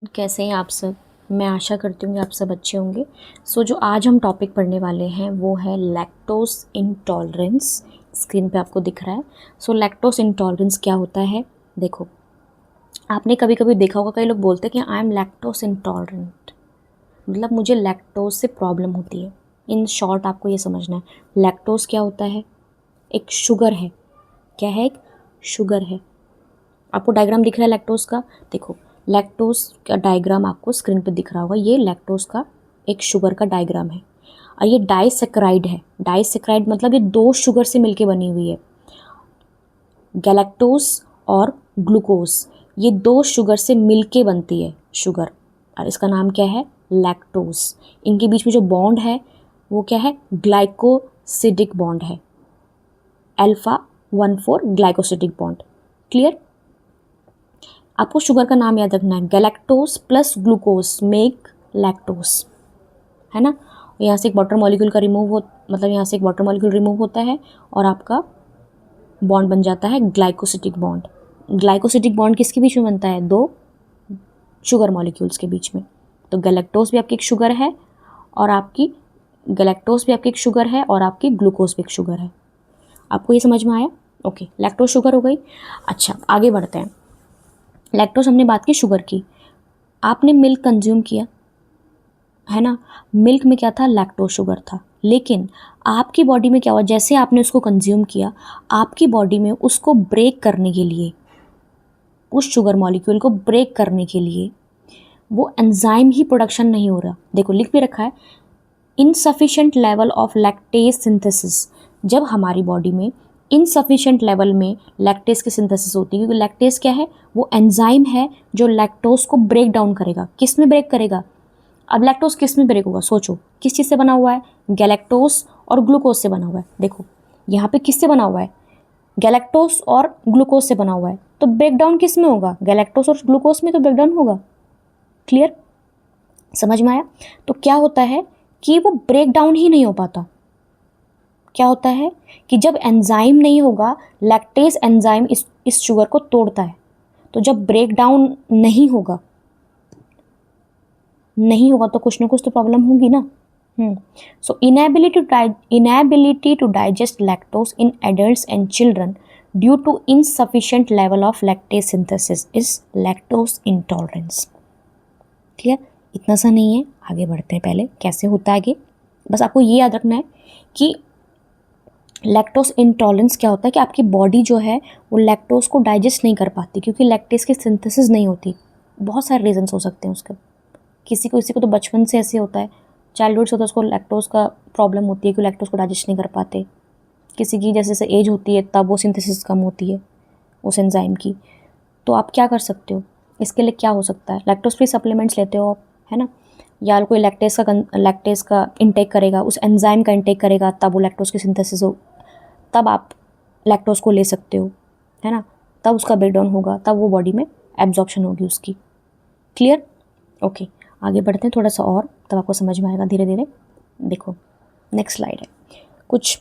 कैसे हैं आप सब। मैं आशा करती हूँ कि आप सब अच्छे होंगे। जो आज हम टॉपिक पढ़ने वाले हैं वो है लैक्टोज इंटॉलरेंस। स्क्रीन पे आपको दिख रहा है। लैक्टोज इंटॉलरेंस क्या होता है। देखो, आपने कभी कभी देखा होगा, कई लोग बोलते हैं कि आई एम लैक्टोज इंटॉलरेंट, मतलब मुझे लैक्टोज से प्रॉब्लम होती है। इन शॉर्ट आपको ये समझना है लैक्टोज क्या होता है। एक शुगर है। क्या है? एक शुगर है। आपको डायग्राम दिख रहा है लैक्टोज का। देखो, लैक्टोज का डायग्राम आपको स्क्रीन पे दिख रहा होगा। ये लैक्टोज का एक शुगर का डायग्राम है और ये डाइसेक्राइड है। डाइसेक्राइड मतलब ये दो शुगर से मिलके बनी हुई है। गैलेक्टोज और ग्लूकोज, ये दो शुगर से मिलके बनती है शुगर, और इसका नाम क्या है? लैक्टोज। इनके बीच में जो बॉन्ड है वो क्या है? ग्लाइकोसिडिक बॉन्ड है। Alpha 1,4 glycosidic bond. क्लियर? आपको शुगर का नाम याद रखना है। Galactose plus glucose make lactose, है ना। यहाँ से एक वाटर मॉलिक्यूल का यहाँ से एक वाटर मॉलिक्यूल रिमूव होता है और आपका बॉन्ड बन जाता है ग्लाइकोसिडिक बॉन्ड। ग्लाइकोसिडिक बॉन्ड किसके बीच में बनता है? दो शुगर मॉलिक्यूल्स के बीच में। तो गैलेक्टोज भी आपकी एक शुगर है और आपकी गैलेक्टोज भी आपकी एक शुगर है और आपकी ग्लूकोज भी एक शुगर है। आपको ये समझ में आया? ओके, लैक्टोज शुगर हो गई। अच्छा, आगे बढ़ते हैं। लैक्टोज हमने बात की शुगर की। आपने मिल्क कंज्यूम किया, है ना। मिल्क में क्या था? लैक्टोज शुगर था। लेकिन आपकी बॉडी में क्या हुआ? जैसे आपने उसको कंज्यूम किया, आपकी बॉडी में उसको ब्रेक करने के लिए, उस शुगर मॉलिक्यूल को ब्रेक करने के लिए वो एंजाइम ही प्रोडक्शन नहीं हो रहा। देखो, लिख भी रखा है insufficient level of lactase synthesis. जब हमारी बॉडी में इनसफिशिएंट लेवल में लैक्टेज की सिंथेसिस होती है, क्योंकि लैक्टेज क्या है? वो एंजाइम है जो लैक्टोज को ब्रेक डाउन करेगा। किस में ब्रेक करेगा? अब लैक्टोज किस में ब्रेक होगा? सोचो, किस चीज़ से बना हुआ है? गैलेक्टोज और ग्लूकोज से बना हुआ है। देखो, यहाँ पे किससे बना हुआ है? गैलेक्टोज और ग्लूकोज से बना हुआ है। तो ब्रेक डाउन किस में होगा? गैलेक्टोज और ग्लूकोज में तो ब्रेक डाउन होगा। क्लियर? समझ में आया? तो क्या होता है कि वो ब्रेक डाउन ही नहीं हो पाता। क्या होता है कि जब एंजाइम नहीं होगा, लैक्टेज एंजाइम इस शुगर को तोड़ता है। तो जब ब्रेक डाउन नहीं होगा तो कुछ ना कुछ तो प्रॉब्लम होगी ना। So inability to digest lactose in adults and children due to insufficient level of lactase synthesis is lactose intolerance. Clear? इतना सा नहीं है, आगे बढ़ते हैं। पहले कैसे होता है आगे, बस आपको ये याद रखना है कि लैक्टोज इंटॉलरेंस क्या होता है कि आपकी बॉडी जो है वो लैक्टोज को डाइजेस्ट नहीं कर पाती, क्योंकि लैक्टेज की सिंथेसिस नहीं होती। बहुत सारे रीजंस हो सकते हैं उसके। किसी को तो बचपन से ऐसे होता है, चाइल्डहुड से होता है, उसको लैक्टोज का प्रॉब्लम होती है कि लैक्टोज को डाइजेस्ट नहीं कर पाते। किसी की जैसे जैसे एज होती है तब वो सिंथेसिस कम होती है उस एंजाइम की। तो आप क्या कर सकते हो इसके लिए? क्या हो सकता है? लैक्टोज फ्री सप्लीमेंट्स लेते हो आप, है ना। या कोई लैक्टेज का इंटेक करेगा, उस एंजाइम का इंटेक करेगा, तब वो लैक्टोज की सिंथेसिस हो, तब आप लैक्टोज को ले सकते हो, है ना। तब उसका ब्रेक डाउन होगा, तब वो बॉडी में एब्जॉर्प्शन होगी उसकी। क्लियर? ओके, आगे बढ़ते हैं थोड़ा सा और, तब आपको समझ में आएगा धीरे धीरे। देखो, नेक्स्ट स्लाइड है कुछ।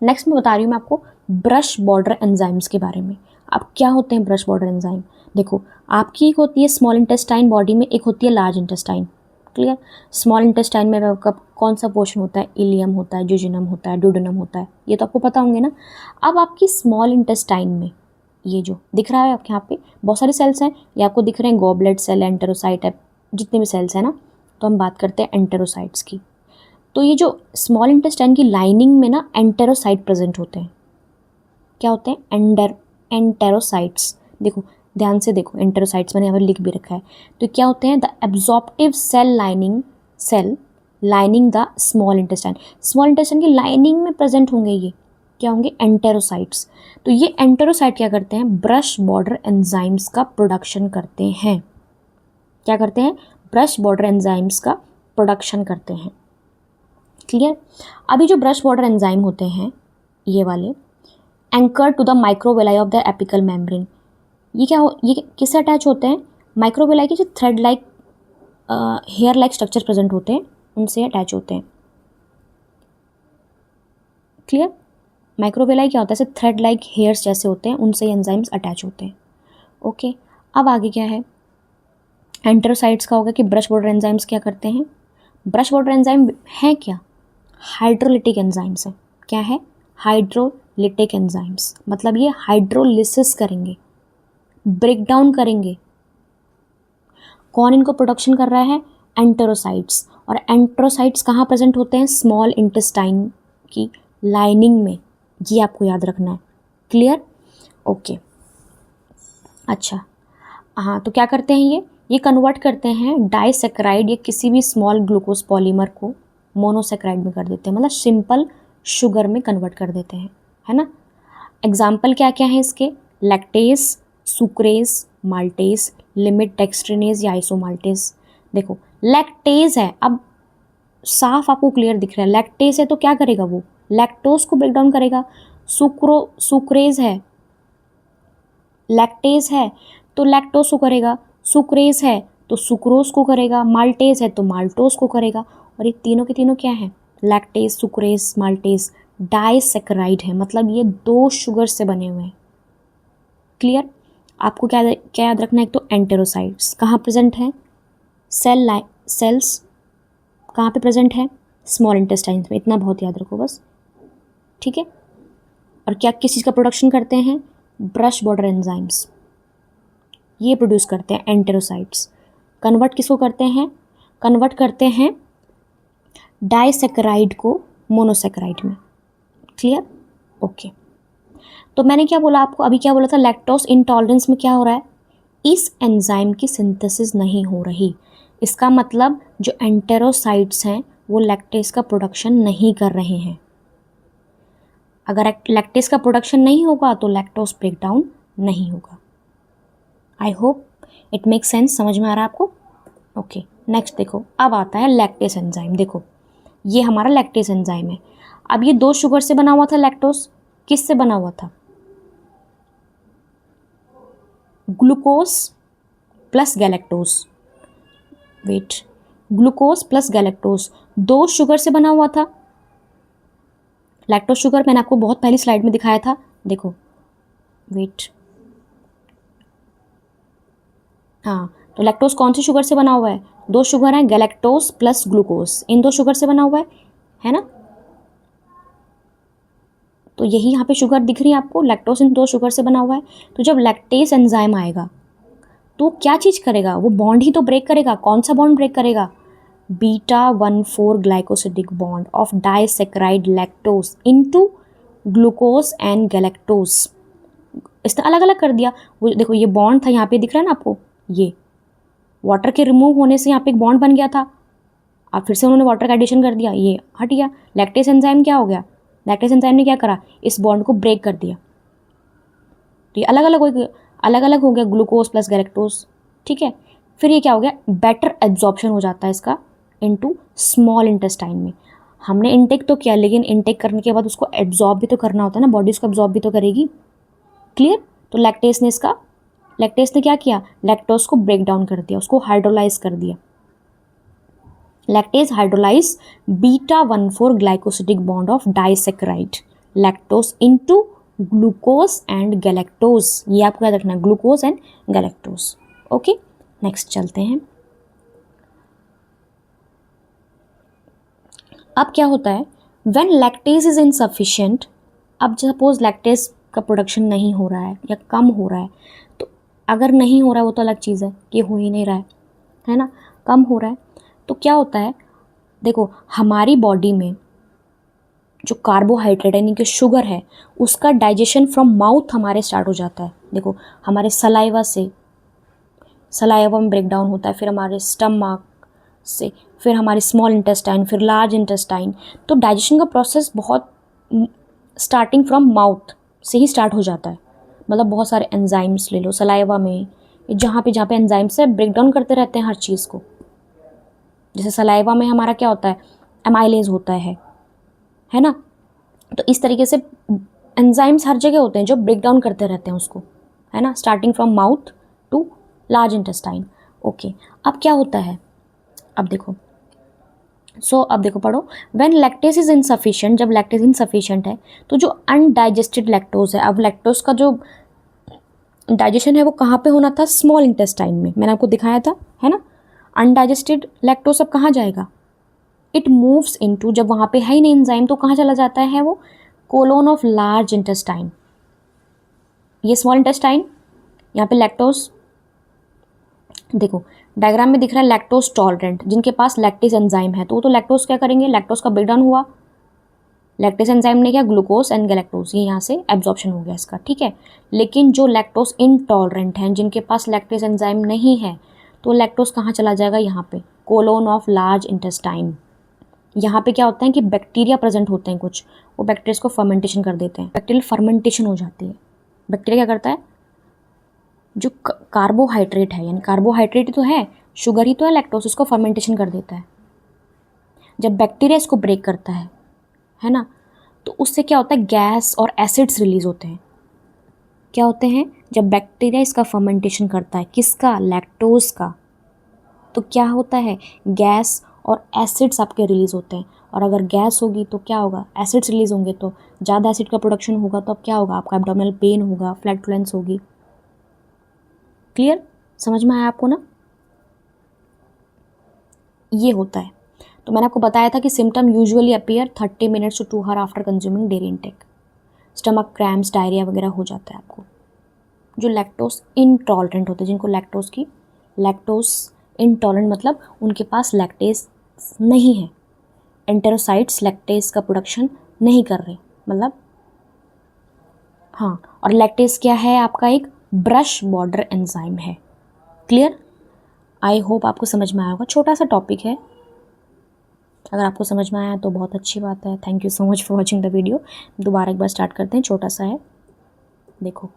नेक्स्ट मैं बता रही हूँ मैं आपको ब्रश बॉर्डर एंजाइम्स के बारे में। अब क्या होते हैं ब्रश बॉर्डर एंजाइम? देखो, आपकी एक होती है स्मॉल इंटेस्टाइन बॉडी में, एक होती है large intestine. Clear? Small intestine में आपका कौन सा पोर्शन होता है? इलियम होता है, जुजिनम होता है, ड्यूडेनम होता है। ये तो आपको पता होंगे ना। अब आपकी स्मॉल इंटेस्टाइन में ये जो दिख रहा है आपके यहाँ पे बहुत सारे सेल्स हैं, ये आपको दिख रहे हैं गॉबलेट सेल, एंटेरोसाइट है, जितने भी सेल्स हैं ना। तो हम बात करते हैं एंटेरोसाइट्स की। तो ये जो स्मॉल इंटेस्टाइन की लाइनिंग में ना एंटेरोसाइट प्रेजेंट होते हैं। क्या होते हैं? एंटेरोसाइट्स। देखो, ध्यान से देखो, एंटेरोसाइट्स मैंने यहाँ पर लिख भी रखा है। तो क्या होते हैं? The absorptive cell lining the small intestine. Small intestine की लाइनिंग में प्रेजेंट होंगे ये। क्या होंगे? एंटेरोसाइट्स। तो ये एंटेरोसाइट क्या करते हैं? ब्रश बॉर्डर एंजाइम्स का प्रोडक्शन करते हैं। क्या करते हैं? ब्रश बॉर्डर एंजाइम्स का प्रोडक्शन करते हैं। क्लियर? अभी जो ब्रश बॉर्डर एंजाइम होते हैं ये वाले, anchor to the microvilli of the apical membrane, ये किससे अटैच होते हैं? माइक्रोवेलाई के जो thread like hair like structure present होते हैं उनसे अटैच होते हैं। क्लियर? माइक्रोवेलाई क्या होता है? ऐसे थ्रेड लाइक हेयर्स जैसे होते हैं, उनसे एंजाइम्स अटैच होते हैं। ओके, अब आगे क्या है? एंटेरोसाइट्स का होगा कि ब्रश बॉर्डर एंजाइम्स क्या करते हैं, ब्रश बॉर्डर एंजाइम है क्या, हाइड्रोलिटिक एंजाइम्स है। क्या है, हाइड्रोलिटिक एंजाइम्स, मतलब ये हाइड्रोलिसिस करेंगे, ब्रेक डाउन करेंगे। कौन इनको प्रोडक्शन कर रहा है, एंटेरोसाइट्स। और एंटेरोसाइट्स कहाँ प्रेजेंट होते हैं, स्मॉल इंटेस्टाइन की लाइनिंग में, ये आपको याद रखना है। Clear, okay. अच्छा, हाँ, तो क्या करते हैं ये कन्वर्ट करते हैं डाइसेक्राइड या किसी भी स्मॉल ग्लूकोज पॉलीमर को मोनोसेक्राइड में कर देते हैं, मतलब सिंपल शुगर में कन्वर्ट कर देते हैं, है ना। एग्जाम्पल क्या क्या है इसके, लैक्टेस, सुक्रेज, माल्टेज, लिमिट डेक्स्ट्रिनेज या आइसोमाल्टेज। देखो लैक्टेज है, अब साफ आपको क्लियर दिख रहा है, लैक्टेज है तो क्या करेगा वो, लैक्टोज को ब्रेक डाउन करेगा। सुक्रेज है, लैक्टेज है तो लैक्टोज को करेगा, सुक्रेज है तो सुक्रोज को करेगा, माल्टेज है तो माल्टोज को करेगा। और ये तीनों के तीनों क्या है, लैक्टेज, सुक्रेज, माल्टेज डाइसेक्राइड है, मतलब ये 2 शुगर से बने हुए हैं। क्लियर, आपको क्या क्या याद रखना है, एक तो एंटेरोसाइट्स कहाँ प्रेजेंट है, सेल्स कहाँ पे प्रेजेंट है, स्मॉल इंटेस्टाइन्स में, इतना बहुत याद रखो बस, ठीक है। और क्या किस चीज़ का प्रोडक्शन करते हैं, ब्रश बॉर्डर एंजाइम्स, ये प्रोड्यूस करते हैं एंटेरोसाइट्स। कन्वर्ट किसको करते हैं, कन्वर्ट करते हैं डाइसेक्राइड को मोनोसेक्राइड में। Clear, okay. तो मैंने क्या बोला आपको, अभी क्या बोला था, लैक्टोज इंटॉलरेंस में क्या हो रहा है, इस एंजाइम की सिंथेसिस नहीं हो रही। इसका मतलब जो एंटेरोसाइट्स हैं वो लैक्टेज का प्रोडक्शन नहीं कर रहे हैं। अगर लैक्टेज का प्रोडक्शन नहीं होगा तो लैक्टोज ब्रेक डाउन नहीं होगा। I hope it make sense, समझ में आ रहा है आपको, ओके। नेक्स्ट देखो, अब आता है लैक्टेज एंजाइम। देखो ये हमारा लैक्टेज एंजाइम है। अब ये 2 शुगर से बना हुआ था, लैक्टोज किस से बना हुआ था, glucose plus galactose, wait, glucose plus galactose 2 sugar से बना हुआ था। लैक्टोज शुगर मैंने आपको बहुत पहली स्लाइड में दिखाया था, देखो, वेट, हाँ, तो लैक्टोज कौन सी शुगर से बना हुआ है, 2 शुगर हैं, गैलेक्टोज प्लस ग्लूकोज, इन 2 शुगर से बना हुआ है ना। तो यही यहाँ पे शुगर दिख रही है आपको, लैक्टोज इन 2 शुगर से बना हुआ है। तो जब लैक्टेज एंजाइम आएगा तो क्या चीज़ करेगा, वो बॉन्ड ही तो ब्रेक करेगा। कौन सा बॉन्ड ब्रेक करेगा, β14 glycosidic bond of disaccharide lactose into glucose and galactose. इसने अलग अलग कर दिया। वो देखो ये बॉन्ड था, यहाँ पे दिख रहा है ना आपको, ये वाटर के रिमूव होने से यहाँ पे एक बॉन्ड बन गया था, अब फिर से उन्होंने वाटर का एडिशन कर दिया, ये हट गया। लैक्टेज एंजाइम क्या हो गया, लैक्टेज एंजाइम ने क्या करा, इस बॉन्ड को ब्रेक कर दिया, तो ये अलग अलग हो गया ग्लूकोज प्लस गैलेक्टोज, ठीक है। फिर ये क्या हो गया, बेटर एब्जॉर्प्शन हो जाता है इसका इनटू स्मॉल इंटेस्टाइन में। हमने इनटेक तो किया, लेकिन इनटेक करने के बाद उसको एब्जॉर्ब भी तो करना होता है ना, बॉडी उसको एब्जॉर्ब भी तो करेगी। क्लियर, तो लैक्टेज ने क्या किया, लैक्टोज को ब्रेक डाउन कर दिया, उसको हाइड्रोलाइज कर दिया। Lactase hydrolyse β14 glycosidic bond of disaccharide lactose into glucose and galactose, ये आपको याद रखना है, glucose and galactose. Okay, next चलते हैं। अब क्या होता है, व्हेन लैक्टेज इज इनसफिशिएंट, अब सपोज लैक्टेज का प्रोडक्शन नहीं हो रहा है या कम हो रहा है, तो अगर नहीं हो रहा है वो तो अलग चीज़ है कि हो ही नहीं रहा है ना, कम हो रहा है, तो क्या होता है, देखो हमारी बॉडी में जो कार्बोहाइड्रेट यानी कि शुगर है उसका डाइजेशन फ्रॉम माउथ हमारे स्टार्ट हो जाता है। देखो हमारे सलाइवा में ब्रेक डाउन होता है, फिर हमारे स्टमक से, फिर हमारे स्मॉल इंटेस्टाइन, फिर लार्ज इंटेस्टाइन। तो डाइजेशन का प्रोसेस बहुत स्टार्टिंग फ्रॉम माउथ से ही स्टार्ट हो जाता है। मतलब बहुत सारे एंजाइम्स ले लो सलाइवा में, जहाँ पे एंजाइम्स है ब्रेक डाउन करते रहते हैं हर चीज़ को। जैसे सलाइवा में हमारा क्या होता है, एमाइलेज होता है ना। तो इस तरीके से एंजाइम्स हर जगह होते हैं जो ब्रेक डाउन करते रहते हैं उसको, है ना, starting from mouth to large intestine. Okay, अब क्या होता है, अब देखो, अब देखो पढ़ो, व्हेन लैक्टेज इज इनसफिशिएंट, जब लैक्टेज इनसफिशिएंट है तो जो अनडाइजेस्टेड लैक्टोज है, अब लैक्टोज का जो डाइजेशन है वो कहाँ पे होना था, स्मॉल इंटेस्टाइन में, मैंने आपको दिखाया था, है ना। अनडाइजेस्टेड लैक्टोज अब कहाँ जाएगा, इट मूव्स इनटू, जब वहाँ पे है ही नहीं एंजाइम तो कहाँ चला जाता है वो, कोलोन ऑफ लार्ज इंटेस्टाइन। ये स्मॉल इंटेस्टाइन, यहाँ पे लैक्टोज, देखो डायग्राम में दिख रहा है लैक्टोज टॉलरेंट, जिनके पास लैक्टेज एंजाइम है, तो वो तो लैक्टोज क्या करेंगे, लैक्टोज का ब्रेकडाउन हुआ, लैक्टेज एंजाइम ने क्या, ग्लूकोज एंड गैलेक्टोज, ये यहाँ से एब्जॉर्प्शन हो गया इसका, ठीक है। लेकिन जो लैक्टोज इनटॉलरेंट हैं, जिनके पास लैक्टेज एंजाइम नहीं है, तो लैक्टोज कहाँ चला जाएगा, यहाँ पे कोलोन ऑफ लार्ज इंटेस्टाइन। यहाँ पे क्या होता है कि बैक्टीरिया प्रेजेंट होते हैं कुछ, वो बैक्टीरिया को फर्मेंटेशन कर देते हैं, बैक्टीरियल फर्मेंटेशन हो जाती है। बैक्टीरिया क्या करता है, जो कार्बोहाइड्रेट है, यानी कार्बोहाइड्रेट ही तो है, शुगर ही तो है लैक्टोज, उसको फर्मेंटेशन कर देता है। जब बैक्टीरिया इसको ब्रेक करता है ना, तो उससे क्या होता है, गैस और एसिड्स रिलीज होते हैं। क्या होते हैं, जब बैक्टीरिया इसका फर्मेंटेशन करता है, किसका, लैक्टोज का, तो क्या होता है, गैस और एसिड्स आपके रिलीज होते हैं। और अगर गैस होगी तो क्या होगा, एसिड्स रिलीज होंगे तो ज़्यादा एसिड का प्रोडक्शन होगा, तो अब क्या होगा, आपका एब्डोमिनल पेन होगा, फ्लैटुलेंस होगी। क्लियर, समझ में आया आपको ना, ये होता है। तो मैंने आपको बताया था कि symptom usually appear 30 minutes to 2 hour after consuming dairy intake. Stomach cramps, diarrhoea वगैरह हो जाता है आपको। जो लैक्टोज इनटॉलरेंट होते हैं, जिनको लैक्टोज इनटॉलरेंट मतलब उनके पास लैक्टेज नहीं है, एंटेरोसाइट्स लैक्टेज का प्रोडक्शन नहीं कर रहे, मतलब हाँ। और लैक्टेज क्या है, आपका एक ब्रश बॉर्डर एंजाइम है। क्लियर, आई होप आपको समझ में आया होगा। छोटा सा टॉपिक है, अगर आपको समझ में आया तो बहुत अच्छी बात है। Thank you so much for watching the video. दोबारा एक बार स्टार्ट करते हैं, छोटा सा है, देखो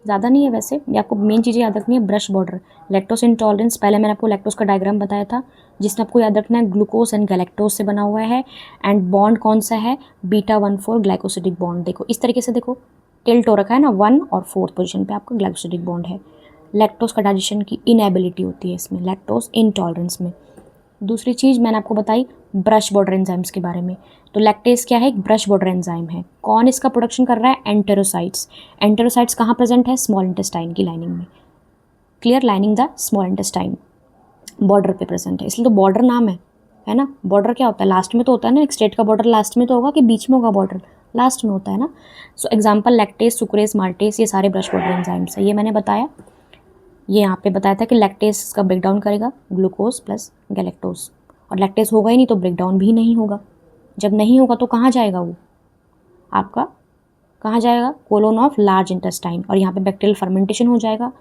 ज़्यादा नहीं है वैसे, ये आपको मेन चीज़ें याद रखनी है। ब्रश बॉर्डर, लैक्टोज इंटॉलरेंस, पहले मैंने आपको लैक्टोज का डायग्राम बताया था, जिसमें आपको याद रखना है ग्लूकोज एंड गैलेक्टोज से बना हुआ है, एंड बॉन्ड कौन सा है, β14 ग्लाइकोसिडिक बॉन्ड। देखो इस तरीके से, देखो टिल्ट हो रखा है ना, 1 और 4 पोजीशन पे आपका ग्लाइकोसिडिक बॉन्ड है। लैक्टोज का डाइजेशन की इनएबिलिटी होती है इसमें, लैक्टोज इंटॉलरेंस में। दूसरी चीज़ मैंने आपको बताई ब्रश बॉर्डर एंजाइम्स के बारे में। तो लैक्टेज क्या है, एक ब्रश बॉर्डर एंजाइम है। कौन इसका प्रोडक्शन कर रहा है, एंटेरोसाइट्स। एंटेरोसाइट्स कहाँ प्रेजेंट है, स्मॉल इंटेस्टाइन की लाइनिंग में। Clear, lining the small intestine, border पे प्रेजेंट है, इसलिए तो बॉर्डर नाम है ना। बॉर्डर क्या होता है, लास्ट में तो होता है ना, एक स्टेट का बॉर्डर लास्ट में तो होगा कि बीच में होगा, बॉर्डर लास्ट में होता है ना। So example lactase, sucrase, maltase, ये सारे ब्रश बॉर्डर एंजाइम्स है, ये मैंने बताया। ये यहाँ पे बताया था कि लैक्टेज का ब्रेकडाउन करेगा ग्लूकोज प्लस गैलेक्टोज, और लैक्टेज होगा ही नहीं तो ब्रेकडाउन भी नहीं होगा। जब नहीं होगा तो कहाँ जाएगा वो, आपका कहाँ जाएगा, कोलोन ऑफ लार्ज इंटेस्टाइन, और यहाँ पे बैक्टीरियल फर्मेंटेशन हो जाएगा।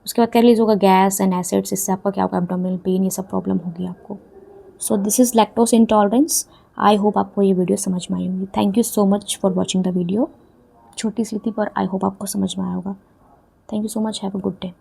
उसके बाद क्या रिलीज होगा, गैस एंड एसिड्स, इससे आपका क्या होगा, एब्डोमिनल पेन, ये सब प्रॉब्लम होगी आपको। So this is lactose intolerance. I hope आपको ये वीडियो समझ में आई होगी। Thank you so much for watching the video. छोटी सी थी पर आई होप आपको समझ में आया होगा। Thank you so much, have a good day.